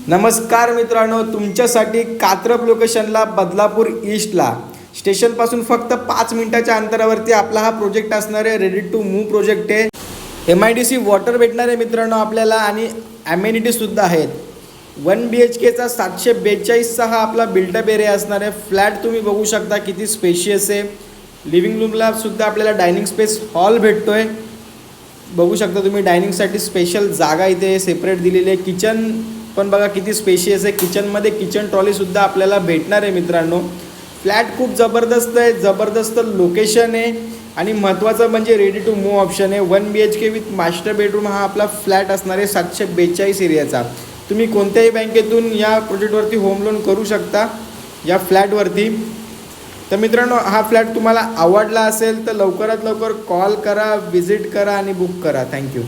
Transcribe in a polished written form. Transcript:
नमस्कार मित्रांनो, तुमच्यासाठी कात्रप लोकेशनला बदलापूर ईस्टला स्टेशनपासून फक्त 5 मिनिटाच्या अंतरावरती आपला हा प्रोजेक्ट असणार आहे. रेडी टू मूव्ह प्रोजेक्ट आहे. MIDC वॉटर भेटणार आहे मित्रांनो आपल्याला आणि ॲमेनिटीजसुद्धा आहेत. 1 BHKचा 742चा हा आपला बिल्टअप एरिया असणार आहे. फ्लॅट तुम्ही बघू शकता किती स्पेशियस आहे. लिव्हिंग रूमला सुद्धा आपल्याला डायनिंग स्पेस हॉल भेटतो आहे. बघू शकता तुम्ही डायनिंगसाठी स्पेशल जागा इथे सेपरेट दिलेली आहे. किचन पण बघा किती स्पेशियस आहे. किचनमध्ये किचन ट्रॉलीसुद्धा आपल्याला भेटणार आहे मित्रांनो. फ्लॅट खूप जबरदस्त आहे, जबरदस्त लोकेशन आहे आणि महत्त्वाचं म्हणजे रेडी टू मूव्ह ऑप्शन आहे. 1 BHK विथ मास्टर बेडरूम हा आपला फ्लॅट असणार आहे 742 एरियाचा. तुम्ही कोणत्याही बँकेतून या प्रोजेक्टवरती होम लोन करू शकता या फ्लॅटवरती. तर मित्रांनो, हा फ्लॅट तुम्हाला आवडला असेल तर लवकरात लवकर कॉल करा, विजिट करा आणि बुक करा. थँक्यू.